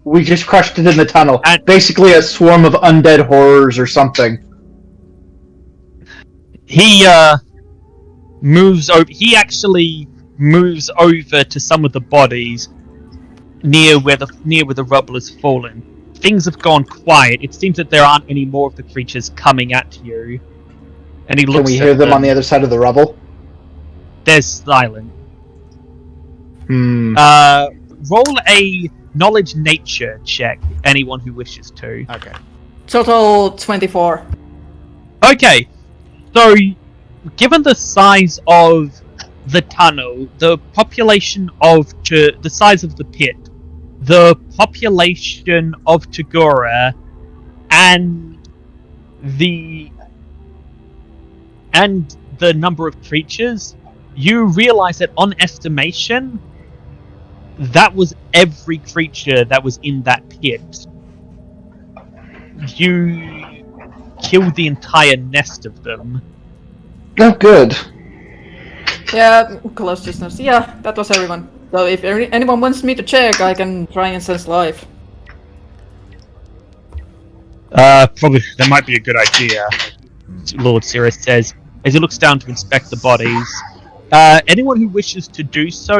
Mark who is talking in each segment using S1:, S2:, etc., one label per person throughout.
S1: We just crushed it in the tunnel.
S2: And
S1: basically a swarm of undead horrors or something.
S2: He moves over. He actually moves over to some of the bodies near where the rubble has fallen. Things have gone quiet. It seems that there aren't any more of the creatures coming at you. And he looks.
S1: Can we hear them on the other side of the rubble?
S2: There's silence.
S1: Hmm.
S2: Roll a knowledge nature check. Anyone who wishes to.
S3: Okay.
S4: Total 24.
S2: Okay, so given the size of the tunnel, the population of the size of the pit, the population of Tagora, and the number of creatures, you realize that on estimation, that was every creature that was in that pit. You killed the entire nest of them.
S1: Oh, good.
S4: Yeah, close distance. Yeah, that was everyone. So if anyone wants me to check, I can try and sense life.
S2: Probably that might be a good idea, Lord Cirrus says, as he looks down to inspect the bodies. Anyone who wishes to do so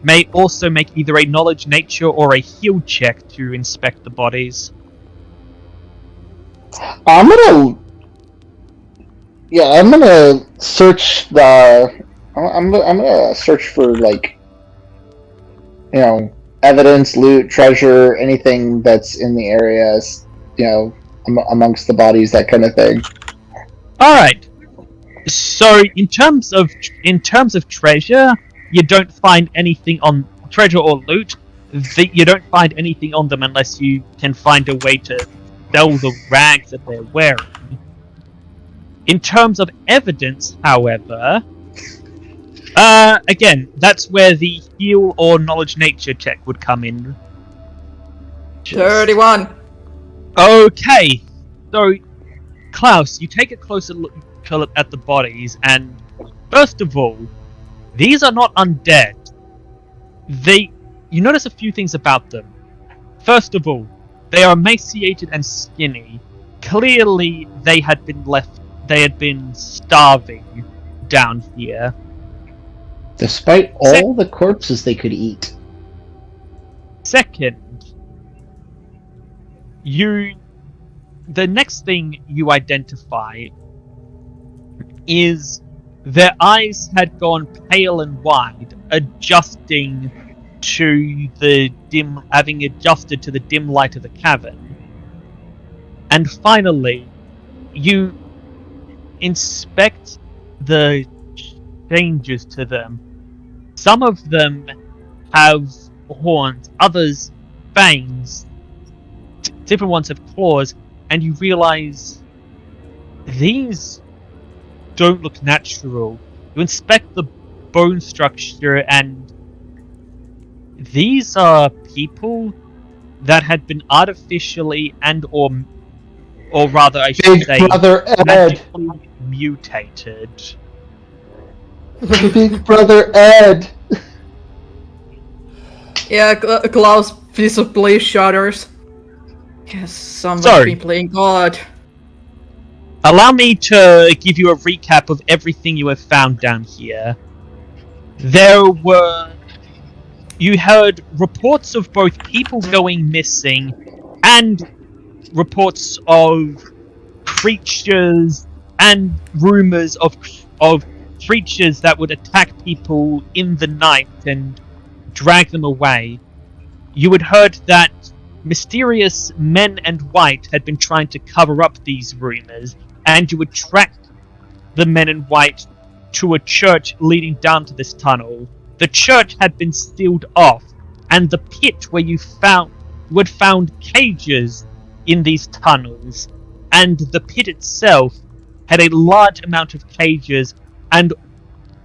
S2: may also make either a knowledge nature or a heal check to inspect the bodies.
S1: I'm gonna search the. I'm gonna search for, like, you know, evidence, loot, treasure, anything that's in the areas, you know, amongst the bodies, that kind of thing.
S2: All right. So in terms of treasure, you don't find anything on treasure or loot. You don't find anything on them unless you can find a way to sell the rags that they're wearing. In terms of evidence, however, again, that's where the heal or knowledge nature check would come in.
S4: 31.
S2: Okay, so Klaus, you take a closer look at the bodies, and first of all, these are not undead. You notice a few things about them. First of all, they are emaciated and skinny. Clearly, they had been starving down here.
S1: Despite all the corpses they could eat.
S2: Second, the next thing you identify is their eyes had gone pale and wide, having adjusted to the dim light of the cavern. And finally, you inspect the changes to them. Some of them have horns, others fangs, different ones have claws, and you realize these don't look natural. You inspect the bone structure, and these are people that had been artificially or rather I should say
S1: Brother Ed.
S2: magically mutated.
S1: Big Brother Ed.
S4: Yeah, Klaus visibly shudders. Yes, someone's been playing God.
S2: Allow me to give you a recap of everything you have found down here. You heard reports of both people going missing and reports of creatures and rumors of creatures that would attack people in the night and drag them away. You had heard that mysterious men in white had been trying to cover up these rumors, and you would track the men in white to a church leading down to this tunnel. The church had been sealed off, and the pit where you had found cages in these tunnels, and the pit itself had a large amount of cages, and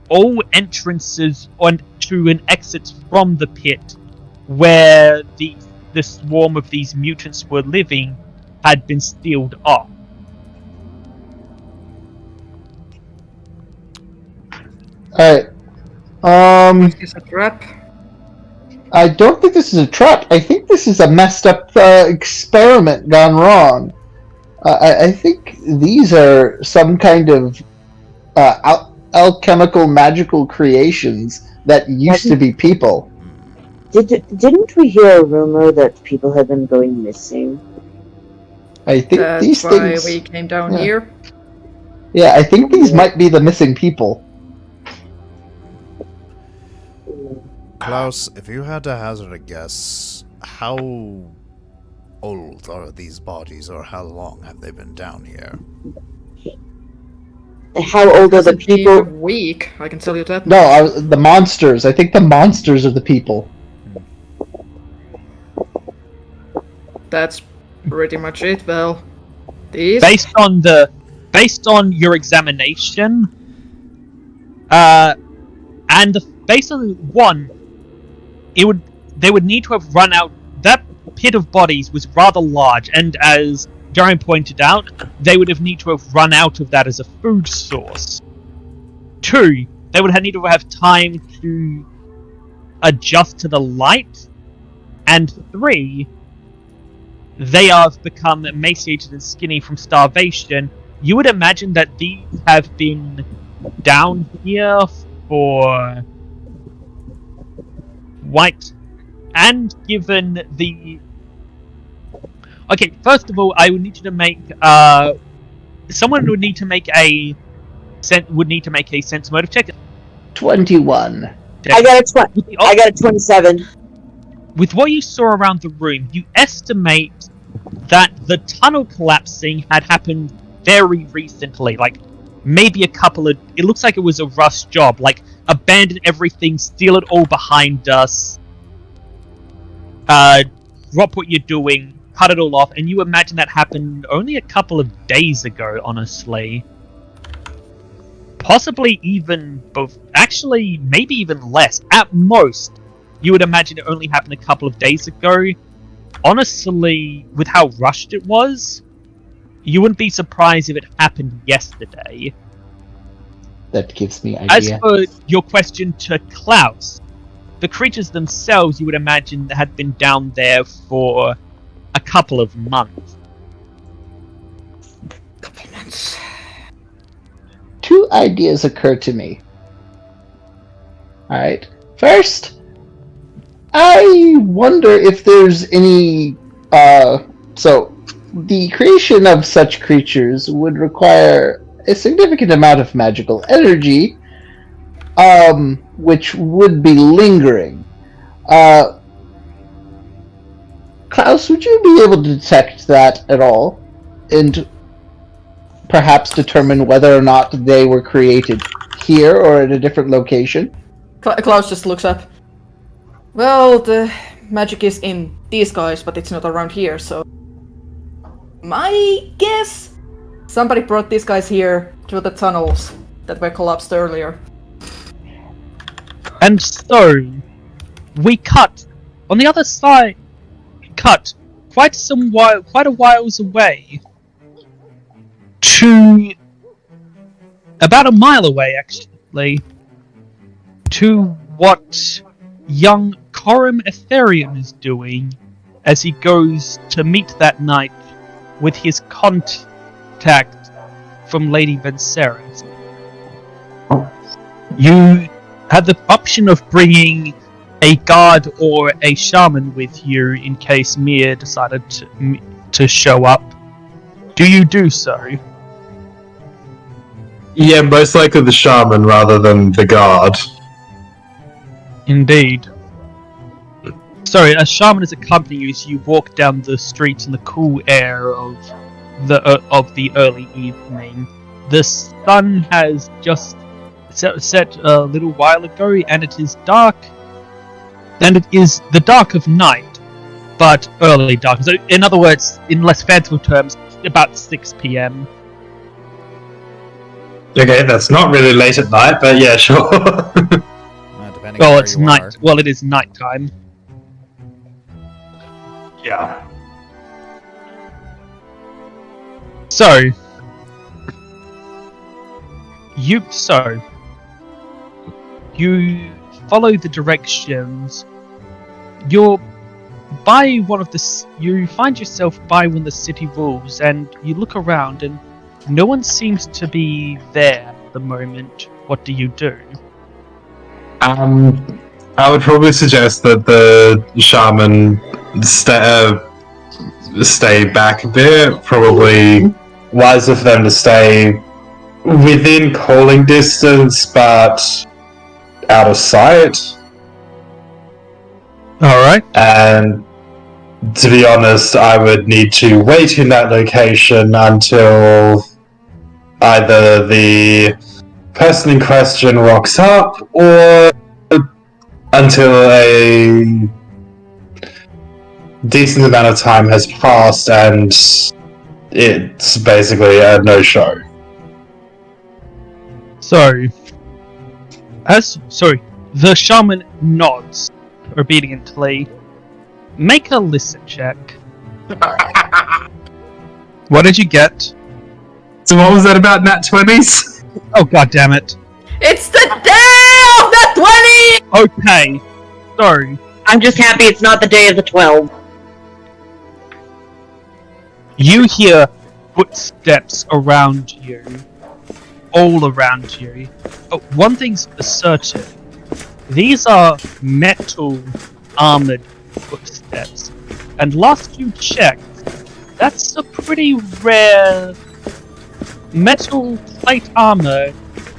S2: all entrances onto and exits from the pit where the swarm of these mutants were living had been sealed off.
S1: Alright.
S4: Is a trap?
S1: I don't think this is a trap. I think this is a messed up experiment gone wrong. I think these are some kind of alchemical magical creations that used to be people.
S3: Didn't we hear a rumor that people had been going missing?
S1: I think
S4: That's
S1: these
S4: why
S1: things.
S4: we came down
S1: Yeah.
S4: here.
S1: Yeah, I think these might be the missing people.
S5: Klaus, if you had to hazard a guess, how old are these bodies, or how long have they been down here?
S3: How old are the
S4: Doesn't be
S3: people?
S4: a week, I can tell you that.
S1: No, the monsters. I think the monsters are the people.
S4: That's pretty much it, Vell. These?
S2: Based on your examination, based on one, they would need to have run out. That pit of bodies was rather large, and as Jaren pointed out, they would have need to have run out of that as a food source. 2, they would have need to have time to adjust to the light, and 3, they have become emaciated and skinny from starvation. You would imagine that these have been down here for and given the... Okay, first of all, I would need you to make someone would need to make a sense motive check.
S1: 21.
S3: I got a 27.
S2: With what you saw around the room, you estimate that the tunnel collapsing had happened very recently, like maybe a couple of... It looks like it was a rush job, like abandon everything, steal it all behind us, drop what you're doing, cut it all off, and you imagine that happened only a couple of days ago, honestly. Possibly even both... Actually, maybe even less. At most, you would imagine it only happened a couple of days ago. Honestly, with how rushed it was, you wouldn't be surprised if it happened yesterday.
S1: That gives me
S2: As
S1: idea.
S2: for your question to Klaus, the creatures themselves, you would imagine, had been down there for a couple of months.
S4: Couple months.
S1: 2 ideas occur to me. Alright. First, I wonder if there's any... So, the creation of such creatures would require a significant amount of magical energy, which would be lingering. Klaus, would you be able to detect that at all? And perhaps determine whether or not they were created here or at a different location?
S4: Klaus just looks up. Well, the magic is in these guys, but it's not around here, so... My guess? Somebody brought these guys here through the tunnels that were collapsed earlier.
S2: And so, we cut on the other side. Cut quite a whiles away to about a mile away, actually, to what young Korim Ethereum is doing as he goes to meet that night with his contact from Lady Venceris. You had the option of bringing a guard or a shaman with you in case Mia decided to show up. Do you do so?
S6: Yeah, most likely the shaman rather than the guard.
S2: Indeed. Sorry, a shaman is accompanying you as you walk down the streets in the cool air of the early evening. The sun has just set a little while ago, and it is dark. And it is the dark of night, but early dark. So, in other words, in less fanciful terms, about 6 p.m.
S6: Okay, that's not really late at night, but yeah, sure.
S5: Depending
S2: Well,
S5: on
S2: it's
S5: where you
S2: night.
S5: are.
S2: Well, it is nighttime.
S6: Yeah.
S2: So, you follow the directions You're by one of the. You find yourself by one of the city walls, and you look around, and no one seems to be there at the moment. What do you do?
S6: I would probably suggest that the shaman stay back a bit. Probably wiser for them to stay within calling distance, but out of sight.
S2: Alright.
S6: And to be honest, I would need to wait in that location until either the person in question rocks up, or until a decent amount of time has passed and it's basically a no-show.
S2: So, the shaman nods obediently. Make a listen check.
S7: What did you get?
S6: So what was that about nat 20s?
S2: Oh, god damn it.
S4: It's the day of the 20!
S2: Okay, so
S3: I'm just happy it's not the day of the 12.
S2: you hear footsteps around you. All around you. But one thing's for certain. These are metal armored footsteps. And last you checked, that's a pretty rare... Metal plate armor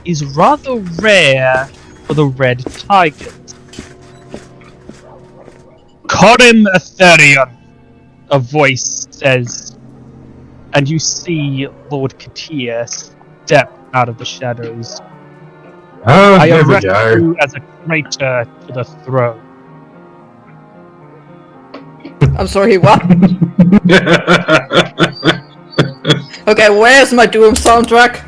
S2: is rather rare for the Red Tigers. Korim Aetherion, a voice says, and you see Lord Katia step out of the shadows.
S6: Oh,
S2: I
S6: here we
S2: arrest
S6: go.
S2: you as a traitor to the throne.
S4: I'm sorry, what? Okay, where's my Doom soundtrack?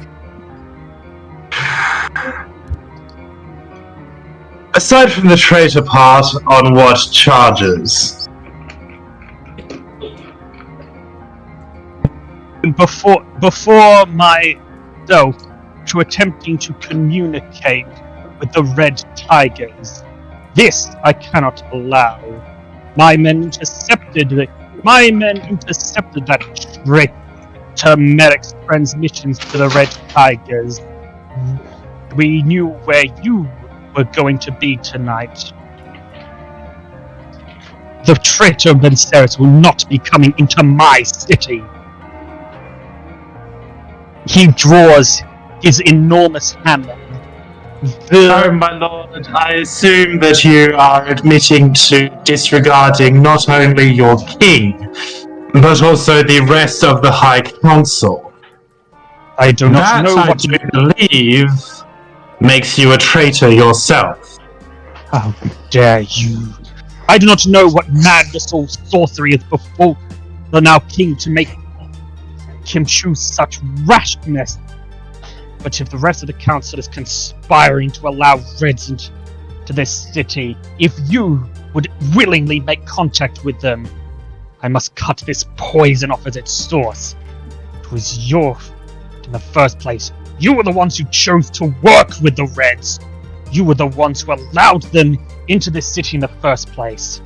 S6: Aside from the traitor part, on what charges?
S2: Before myself to attempting to communicate with the Red Tigers. This I cannot allow. My men intercepted that traitor Merrick's transmissions to the Red Tigers. We knew where you were going to be tonight. The traitor Venceris will not be coming into my city. He draws his enormous hammer.
S6: Oh, my lord, I assume that you are admitting to disregarding not only your king, but also the rest of the High Council.
S2: I do not
S6: That,
S2: know
S6: I
S2: what
S6: do believe, makes you a traitor yourself.
S2: How dare you! I do not know what madness or sorcery is before the now king to make him choose such rashness. But if the rest of the council is conspiring to allow Reds into this city, if you would willingly make contact with them, I must cut this poison off at its source. It was your in the first place. You were the ones who chose to work with the Reds. You were the ones who allowed them into this city in the first place.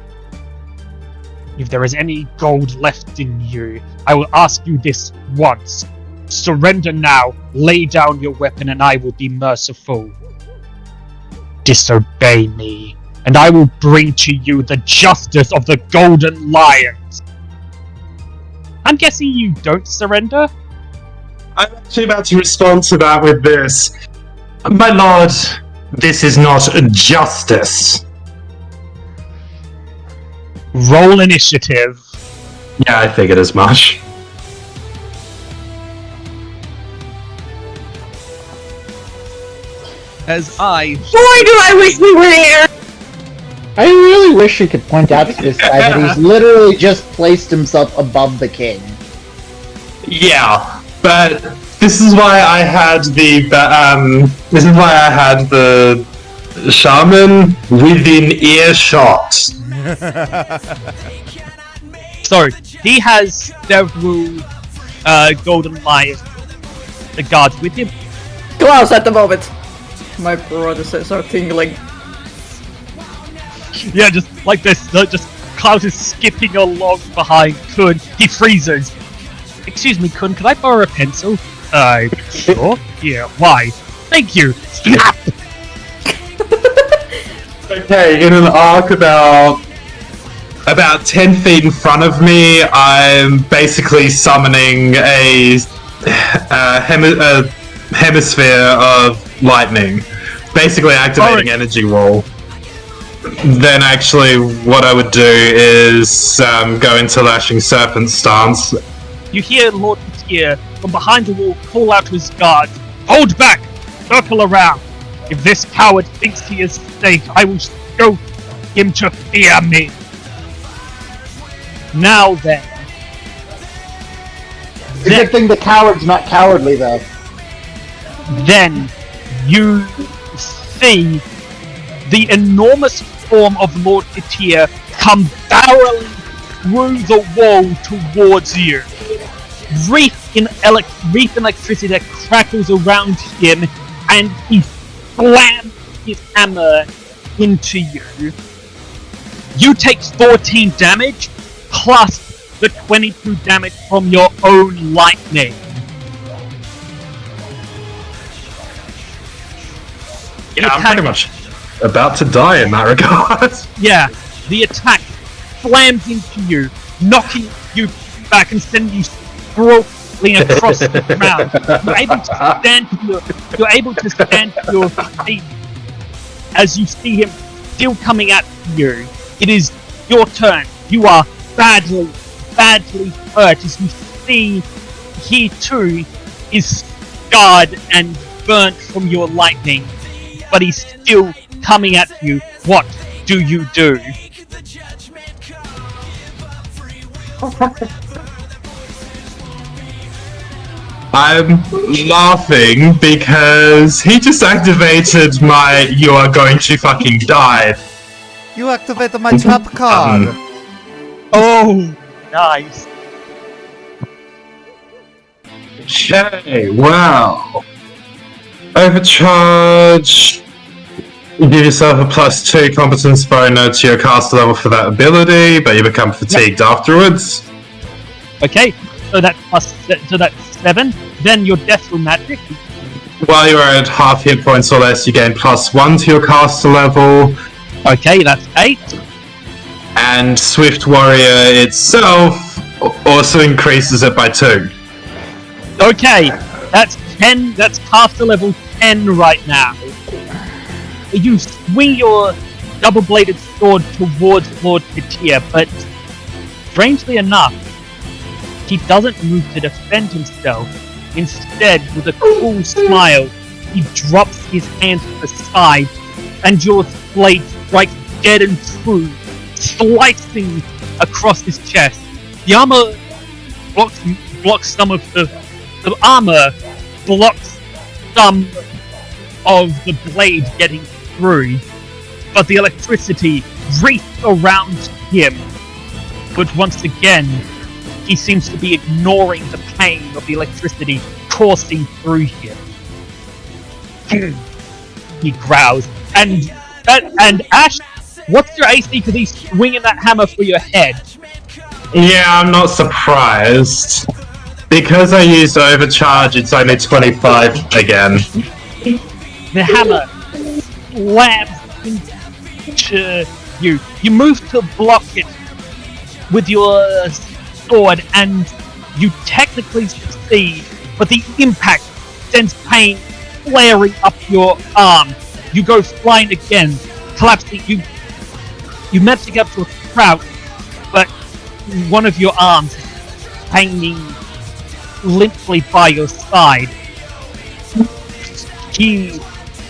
S2: If there is any gold left in you, I will ask you this once. Surrender now, lay down your weapon, and I will be merciful. Disobey me, and I will bring to you the justice of the Golden Lions. I'm guessing you don't surrender?
S6: I'm actually about to respond to that with this. My lord, this is not justice.
S2: Roll initiative.
S6: Yeah, I figured as much.
S7: As I
S3: Boy, do I wish we were there!
S1: I really wish you could point out to this guy that he's literally just placed himself above the king.
S6: Yeah, but this is why I had the shaman within earshot.
S2: So, he has several Golden Lion the guards with him.
S4: Claus at the moment! My brothers are tingling.
S2: Yeah, just like this. Just Klaus is skipping along behind Kun. He freezes. Excuse me, Kun, could I borrow a pencil? Sure. Yeah, why? Thank you. Snap!
S6: Okay, in an arc about 10 feet in front of me, I'm basically summoning a hemisphere of lightning. Basically activating energy wall. Then actually what I would do is go into Lashing Serpent stance.
S2: You hear Lord Katir from behind the wall call out to his guard. Hold back! Circle around! If this coward thinks he is safe, I will show him to fear me. Now then.
S1: It's a good thing the coward's not cowardly, though.
S2: Then you see the enormous form of Lord Katir come barreling through the wall towards you. Reef in electricity that crackles around him, and he slams his hammer into you. You take 14 damage, plus the 22 damage from your own lightning.
S6: Yeah, I'm pretty much about to die in that regard.
S2: Yeah, the attack slams into you, knocking you back and sending you sprawling across the ground. You're able to stand to your feet as you see him still coming at you. It is your turn. You are badly hurt as you see he too is scarred and burnt from your lightning, but he's still coming at you. What do you do?
S6: I'm laughing because he just activated my "you are going to fucking die."
S5: You activated my trap card.
S2: Oh, nice.
S6: Okay, well. Overcharge. You give yourself a +2 competence bonus to your caster level for that ability, but you become fatigued afterwards.
S2: Okay, so that's 7. Then your death from magic.
S6: While you're at half hit points or less, you gain +1 to your caster level.
S2: Okay, that's 8.
S6: And Swift Warrior itself also increases it by 2.
S2: Okay, that's 10. That's caster level 10 right now. You swing your double-bladed sword towards Lord Katir, but strangely enough, he doesn't move to defend himself. Instead, with a cool smile, he drops his hand to the side, and your blade strikes dead and true, slicing across his chest. The armor blocks some of the armor blocks some of the blade getting through, but the electricity wreaths around him. But once again, he seems to be ignoring the pain of the electricity coursing through him. He growls. And Ash, what's your AC? Because he's swinging that hammer for your head.
S6: Yeah, I'm not surprised. Because I used overcharge, it's only 25 again.
S2: The hammer slams into you. You move to block it with your sword, and you technically succeed, but the impact sends pain flaring up your arm. You go flying again, collapsing. You manage to get up to a crouch, but one of your arms hanging limply by your side. He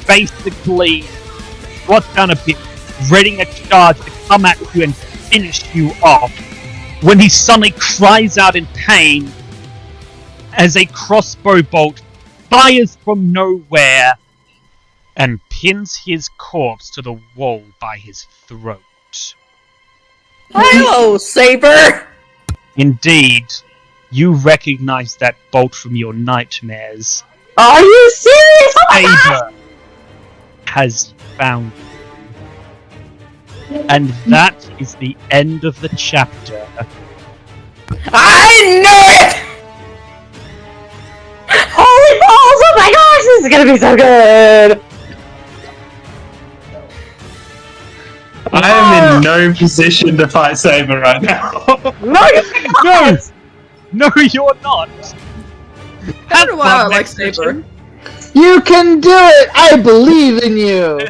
S2: basically squats down a bit, readying a charge to come at you and finish you off, when he suddenly cries out in pain as a crossbow bolt fires from nowhere and pins his corpse to the wall by his throat.
S4: Hello, Saber!
S2: Indeed, you recognize that bolt from your nightmares.
S3: Are you serious?
S2: Saber has found And that is the end of the chapter.
S4: I knew it!
S3: Holy balls! Oh my gosh, this is gonna be so good!
S6: I am in no position to fight Saber right now.
S3: No,
S2: No! No, you're not!
S4: I don't know why I like Saber.
S1: You can do it! I believe in you!